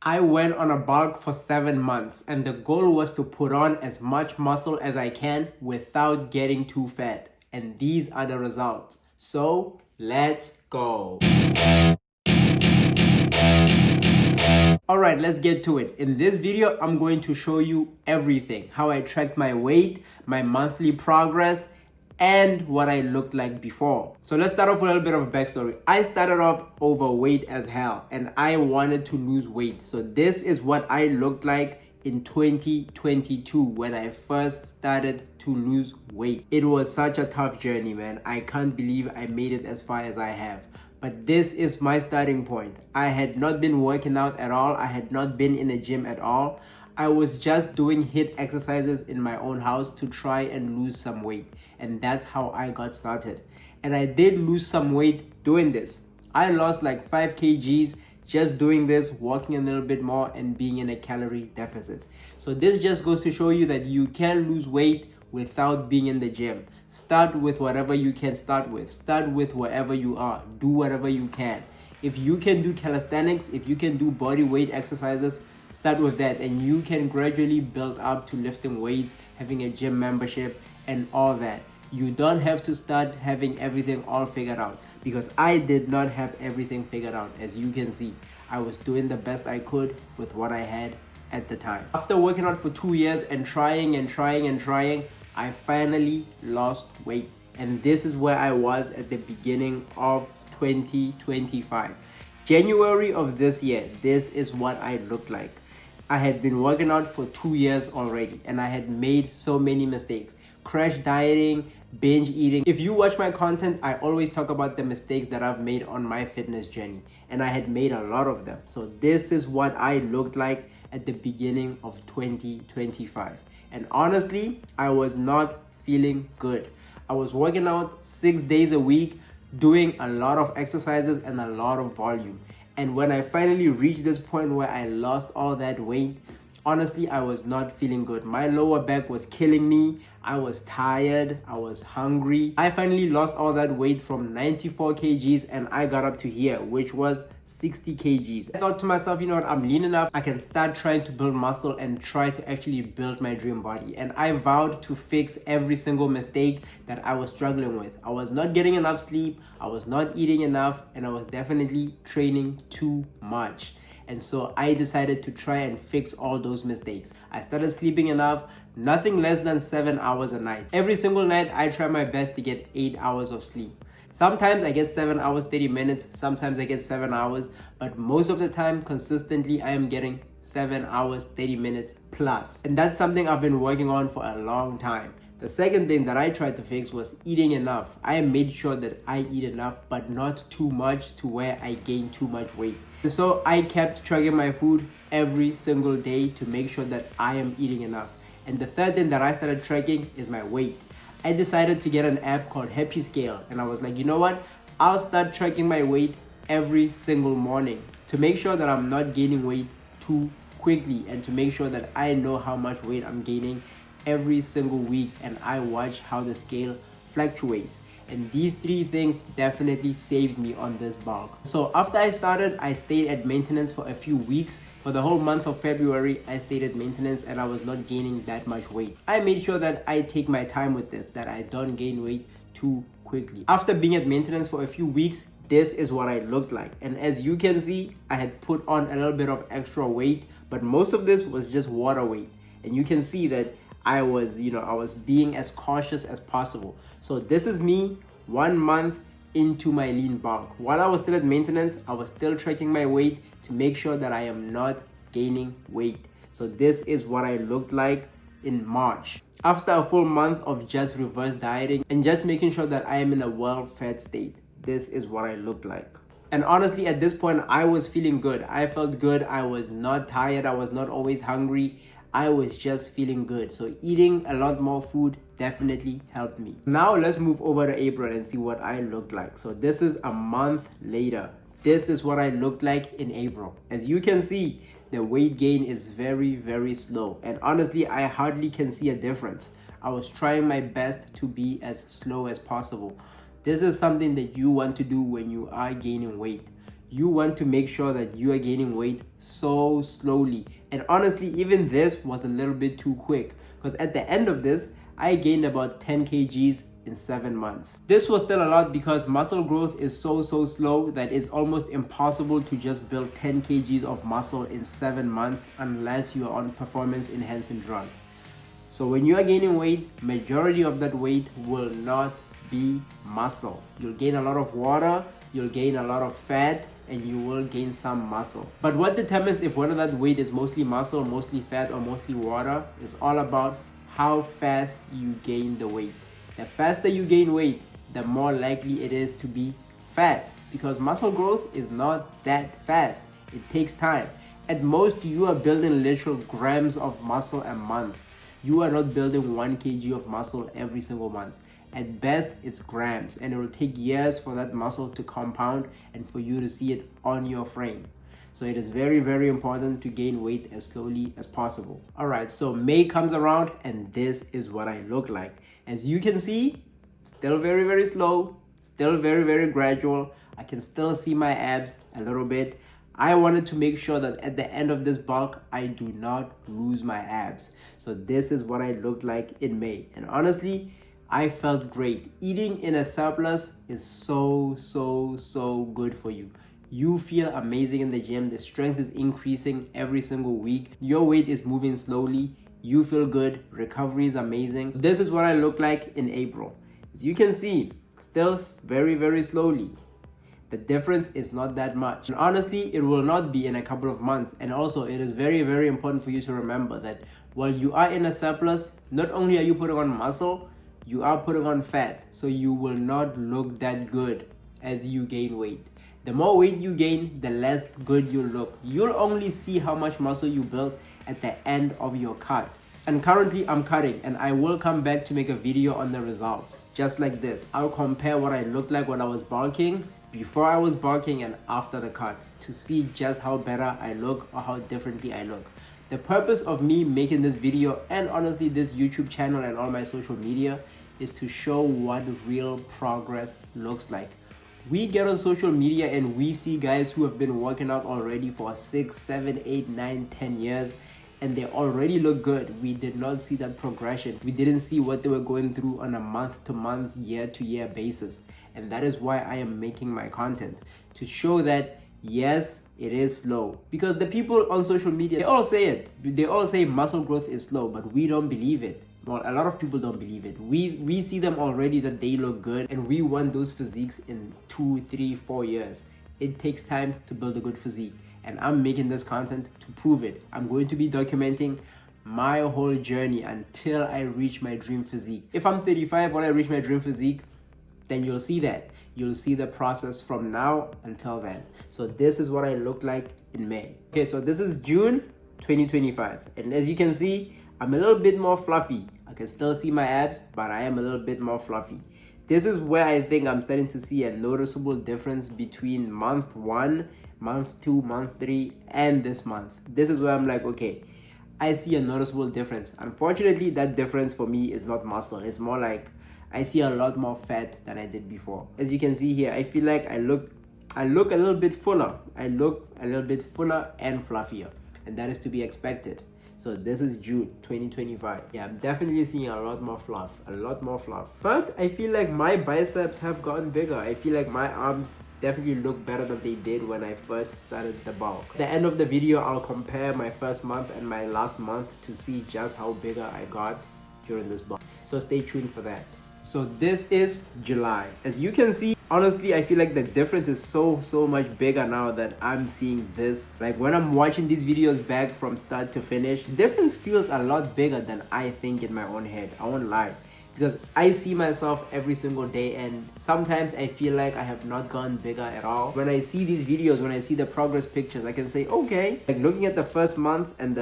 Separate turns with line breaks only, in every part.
I went on a bulk for 7 months and the goal was to put on as much muscle as I can without getting too fat. And these are the results. So let's go. Alright, let's get to it. In this video, I'm going to show you everything. How I tracked my weight, my monthly progress, and what I looked like before. So let's start off with a little bit of a backstory. I started off overweight as hell and I wanted to lose weight. So this is what I looked like in 2022 when I first started to lose weight. It was such a tough journey, man. I can't believe I made it as far as I have. But this is my starting point. I had not been working out at all. I had not been in a gym at all. I was just doing HIIT exercises in my own house to try and lose some weight. And that's how I got started. And I did lose some weight doing this. I lost like 5 kgs just doing this, walking a little bit more and being in a calorie deficit. So this just goes to show you that you can lose weight without being in the gym. Start with whatever you can start with. Start with wherever you are. Do whatever you can. If you can do calisthenics, if you can do body weight exercises, start with that and you can gradually build up to lifting weights, having a gym membership and all that. You don't have to start having everything all figured out because I did not have everything figured out. As you can see, I was doing the best I could with what I had at the time. After working out for 2 years and trying, I finally lost weight. And this is where I was at the beginning of 2025. January of this year, this is what I looked like. I had been working out for 2 years already and I had made so many mistakes. Crash dieting, binge eating. If you watch my content, I always talk about the mistakes that I've made on my fitness journey. And I had made a lot of them. So this is what I looked like at the beginning of 2025. And honestly, I was not feeling good. I was working out 6 days a week, doing a lot of exercises and a lot of volume. And when I finally reached this point where I lost all that weight, honestly, I was not feeling good. My lower back was killing me. I was tired. I was hungry. I finally lost all that weight from 94 kgs and I got up to here, which was 60 kgs. I thought to myself, you know what, I'm lean enough. I can start trying to build muscle and try to actually build my dream body. And I vowed to fix every single mistake that I was struggling with. I was not getting enough sleep. I was not eating enough and I was definitely training too much. And so I decided to try and fix all those mistakes. I started sleeping enough, nothing less than 7 hours a night. Every single night, I try my best to get 8 hours of sleep. Sometimes I get 7 hours, 30 minutes. Sometimes I get 7 hours. But most of the time, consistently, I am getting 7 hours, 30 minutes plus. And that's something I've been working on for a long time. The second thing that I tried to fix was eating enough. I made sure that I eat enough, but not too much to where I gain too much weight. And so I kept tracking my food every single day to make sure that I am eating enough. And the third thing that I started tracking is my weight. I decided to get an app called Happy Scale. And I was like, you know what? I'll start tracking my weight every single morning to make sure that I'm not gaining weight too quickly and to make sure that I know how much weight I'm gaining every single week and I watch how the scale fluctuates. And these 3 things definitely saved me on this bulk. So after I started, I stayed at maintenance for a few weeks. For the whole month of February, I stayed at maintenance and I was not gaining that much weight. I made sure that I take my time with this, that I don't gain weight too quickly. After being at maintenance for a few weeks, this is what I looked like. And as you can see, I had put on a little bit of extra weight, but most of this was just water weight. And you can see that I was being as cautious as possible. So this is me 1 month into my lean bulk. While I was still at maintenance, I was still tracking my weight to make sure that I am not gaining weight. So this is what I looked like in March. After a full month of just reverse dieting and just making sure that I am in a well-fed state, this is what I looked like. And honestly, at this point, I was feeling good. I felt good. I was not tired. I was not always hungry. I was just feeling good. So eating a lot more food definitely helped me. Now let's move over to April and see what I looked like. So this is a month later. This is what I looked like in April. As you can see, the weight gain is very, very slow. And honestly, I hardly can see a difference. I was trying my best to be as slow as possible. This is something that you want to do when you are gaining weight. You want to make sure that you are gaining weight so slowly. And honestly, even this was a little bit too quick, because at the end of this, I gained about 10 kgs in 7 months. This was still a lot because muscle growth is so slow that it's almost impossible to just build 10 kgs of muscle in 7 months unless you are on performance enhancing drugs. So when you are gaining weight, majority of that weight will not be muscle. You'll gain a lot of water, you'll gain a lot of fat, and you will gain some muscle. But what determines if whether that weight is mostly muscle, mostly fat, or mostly water is all about how fast you gain the weight. The faster you gain weight, the more likely it is to be fat, because muscle growth is not that fast. It takes time. At most, you are building literal grams of muscle a month. You are not building 1 kg of muscle every single month. At best, it's grams, and it will take years for that muscle to compound and for you to see it on your frame. So it is very important to gain weight as slowly as possible. All right, so May comes around and this is what I look like. As you can see, still very slow, still very gradual. I can still see my abs a little bit. I wanted to make sure that at the end of this bulk, I do not lose my abs. So this is what I looked like in May. And honestly, I felt great. Eating in a surplus is so good for you. You feel amazing in the gym. The strength is increasing every single week. Your weight is moving slowly. You feel good. Recovery is amazing. This is what I look like in April. As you can see, still very slowly. The difference is not that much. And honestly, it will not be in a couple of months. And also, it is very important for you to remember that while you are in a surplus, not only are you putting on muscle, you are putting on fat. So you will not look that good as you gain weight. The more weight you gain, the less good you look. You'll only see how much muscle you built at the end of your cut. And currently I'm cutting, and I will come back to make a video on the results. Just like this, I'll compare what I looked like when I was bulking, before I was bulking, and after the cut, to see just how better I look or how differently I look. The purpose of me making this video, and honestly this YouTube channel and all my social media, is to show what real progress looks like. We get on social media and we see guys who have been working out already for 6, 7, 8, 9, 10 years, and they already look good. We did not see that progression. We didn't see what they were going through on a month-to-month, year-to-year basis. And that is why I am making my content, to show that yes, it is slow. Because the people on social media, they all say it. They all say muscle growth is slow, but we don't believe it. Well, a lot of people don't believe it. We see them already that they look good, and we want those physiques in 2, 3, 4 years. It takes time to build a good physique, and I'm making this content to prove it. I'm going to be documenting my whole journey until I reach my dream physique. If I'm 35 when I reach my dream physique, then you'll see that. You'll see the process from now until then. So this is what I look like in May. Okay, so this is June 2025, and as you can see, I'm a little bit more fluffy. I can still see my abs, but I am a little bit more fluffy. This is where I think I'm starting to see a noticeable difference between month 1, month 2, month 3, and this month. This is where I'm like, okay, I see a noticeable difference. Unfortunately, that difference for me is not muscle. It's more like I see a lot more fat than I did before. As you can see here, I feel like I look a little bit fuller. I look a little bit fuller and fluffier, and that is to be expected. So this is June 2025. Yeah, I'm definitely seeing a lot more fluff. But I feel like my biceps have gotten bigger. I feel like my arms definitely look better than they did when I first started the bulk. At the end of the video, I'll compare my first month and my last month to see just how bigger I got during this bulk. So stay tuned for that. So this is July. As you can see, honestly, I feel like the difference is so much bigger now that I'm seeing this. Like when I'm watching these videos back from start to finish, the difference feels a lot bigger than I think in my own head. I won't lie. Because I see myself every single day, and sometimes I feel like I have not gone bigger at all. When I see these videos, when I see the progress pictures, I can say, okay. Like looking at the first month and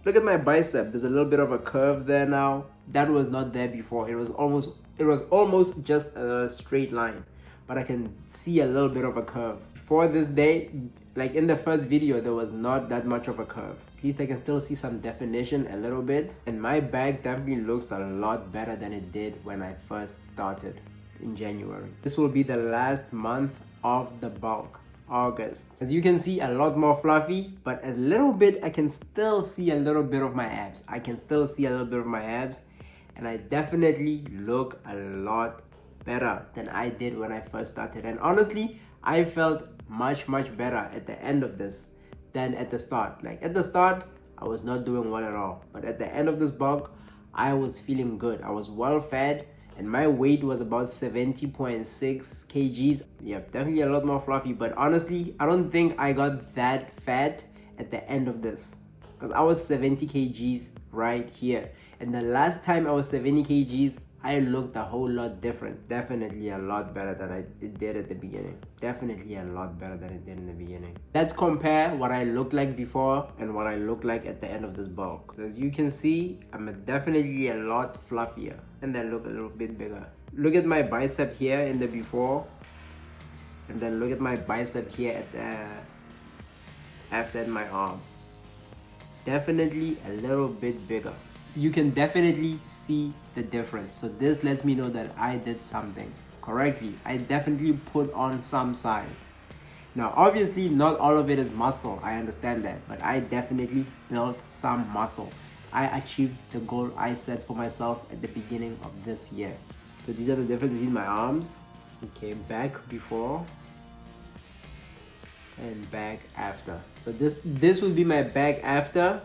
look at my bicep. There's a little bit of a curve there now. That was not there before. It was almost just a straight line, but I can see a little bit of a curve. Before this day, like in the first video, there was not that much of a curve. At least I can still see some definition a little bit, and my back definitely looks a lot better than it did when I first started in January. This will be the last month of the bulk. August. As you can see, a lot more fluffy, but a little bit, I can still see a little bit of my abs. I can still see a little bit of my abs, and I definitely look a lot better than I did when I first started. And honestly, I felt much better at the end of this than at the start. Like at the start, I was not doing well at all, but at the end of this bulk, I was feeling good. I was well fed, and my weight was about 70.6 kgs. Yeah, definitely a lot more fluffy, but honestly, I don't think I got that fat at the end of this, because I was 70 kgs right here. And the last time I was 70 kgs, I looked a whole lot different. Definitely a lot better than I did at the beginning. Definitely a lot better than I did in the beginning. Let's compare what I looked like before and what I look like at the end of this bulk. As you can see, I'm definitely a lot fluffier, and I look a little bit bigger. Look at my bicep here in the before, and then look at my bicep here at the after in my arm. Definitely a little bit bigger. You can definitely see the difference. So this lets me know that I did something correctly. I definitely put on some size. Now, obviously, not all of it is muscle. I understand that, but I definitely built some muscle. I achieved the goal I set for myself at the beginning of this year. So these are the difference between my arms. Okay, back before and back after. So this would be my back after,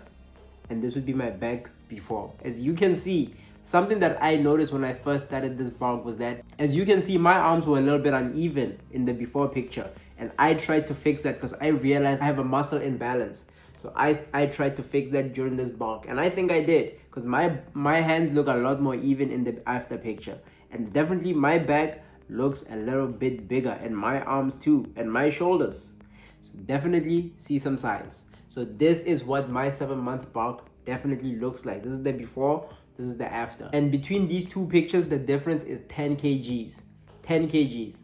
and this would be my back before. As you can see, something that I noticed when I first started this bulk was that, as you can see, my arms were a little bit uneven in the before picture, and I tried to fix that because I realized I have a muscle imbalance. So I tried to fix that during this bulk, and I think I did, because my hands look a lot more even in the after picture, and definitely my back looks a little bit bigger, and my arms too, and my shoulders. So definitely see some size. So this is what my 7-month bulk definitely looks like. This is the before, this is the after. And between these two pictures, the difference is 10 kgs. 10 kgs.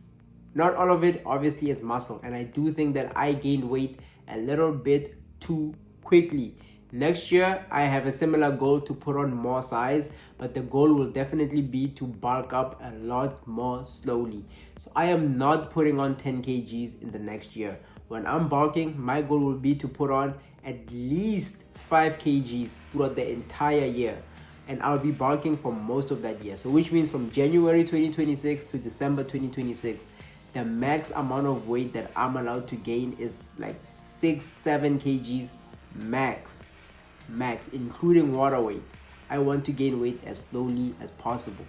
Not all of it obviously is muscle, and I do think that I gained weight a little bit too quickly. Next year, I have a similar goal to put on more size, but the goal will definitely be to bulk up a lot more slowly. So I am not putting on 10 kgs in the next year. When I'm bulking, my goal will be to put on at least 5 kgs throughout the entire year, and I'll be bulking for most of that year. So which means from January 2026 to December 2026, the max amount of weight that I'm allowed to gain is like 6-7 kgs max, including water weight. I want to gain weight as slowly as possible.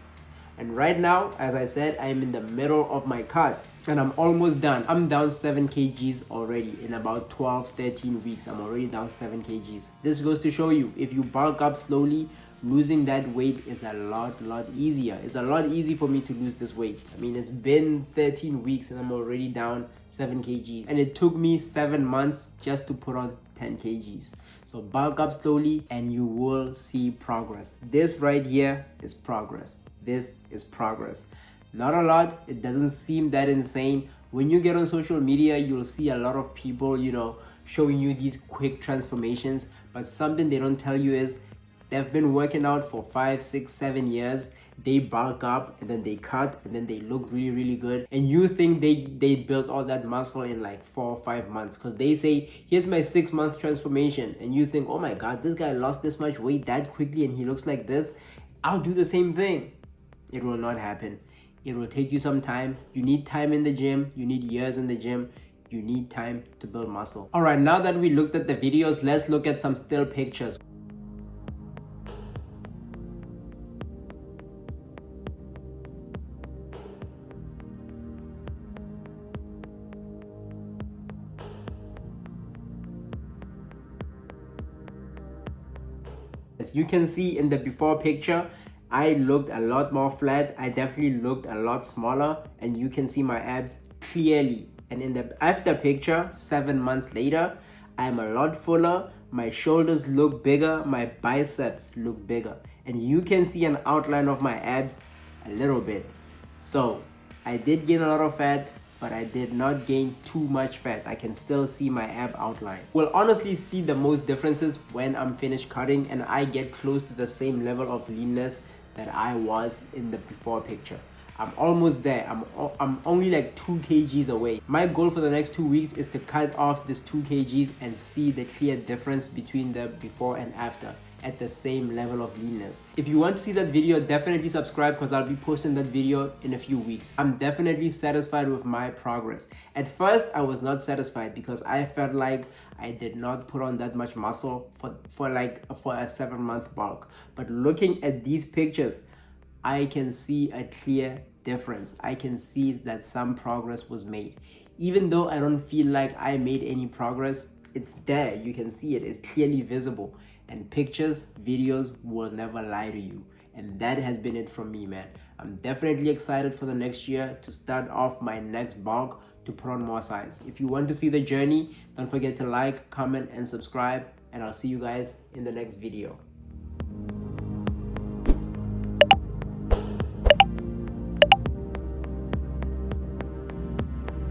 And right now, as I said, I'm in the middle of my cut, and I'm almost done. I'm down 7 kgs already. In about 12-13 weeks, I'm already down 7 kgs. This goes to show you, if you bulk up slowly, losing that weight is a lot easier. It's a lot easier for me to lose this weight. I mean, it's been 13 weeks and I'm already down 7 kgs. And it took me 7 months just to put on 10 kgs. So bulk up slowly and you will see progress. This right here is progress. This is progress. Not a lot. It doesn't seem that insane. When you get on social media, you'll see a lot of people, showing you these quick transformations. But something they don't tell you is they've been working out for 5, 6, 7 years. They bulk up and then they cut and then they look really good. And you think they built all that muscle in like 4 or 5 months, because they say, here's my 6-month transformation. And you think, oh my God, this guy lost this much weight that quickly and he looks like this. I'll do the same thing. It will not happen. It will take you some time. You need time in the gym. You need years in the gym. You need time to build muscle. All right, now that we looked at the videos, let's look at some still pictures. As you can see in the before picture, I looked a lot more flat. I definitely looked a lot smaller, and you can see my abs clearly. And in the after picture, 7 months later, I'm a lot fuller. My shoulders look bigger. My biceps look bigger. And you can see an outline of my abs a little bit. So I did gain a lot of fat, but I did not gain too much fat. I can still see my ab outline. We'll honestly see the most differences when I'm finished cutting and I get close to the same level of leanness that I was in the before picture. I'm almost there. I'm only like 2 kgs away. My goal for the next 2 weeks is to cut off this 2 kgs and see the clear difference between the before and after at the same level of leanness. If you want to see that video, definitely subscribe because I'll be posting that video in a few weeks. I'm definitely satisfied with my progress. At first, I was not satisfied because I felt like I did not put on that much muscle for a 7-month bulk. But looking at these pictures, I can see a clear difference. I can see that some progress was made. Even though I don't feel like I made any progress, it's there. You can see it. It's clearly visible. And pictures, videos will never lie to you. And that has been it from me, man. I'm definitely excited for the next year to start off my next bulk to put on more size. If you want to see the journey, don't forget to like, comment, and subscribe. And I'll see you guys in the next video.